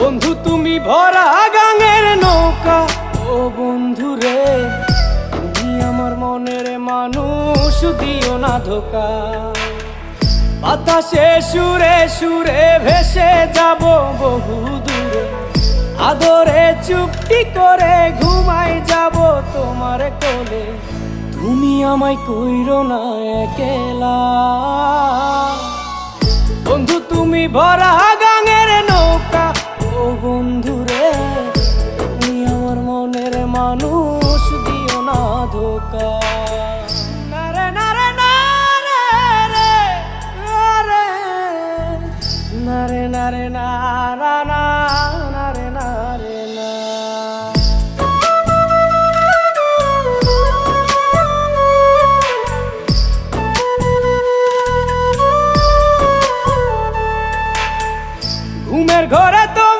বন্ধু তুমি ভরা গাঙের নৌকা, ও বন্ধু রে তুমি আমার মনের মানুষ, দিও না ধোকা। বাতাসে সুরে সুরে ভেসে যাব বহু দূরে, আদরে চুপটি করে ঘুমাই যাব তোমার কোলে। তুমি আমায় কইরো না একলা, বন্ধু তুমি ভরা গাঙের নৌকা,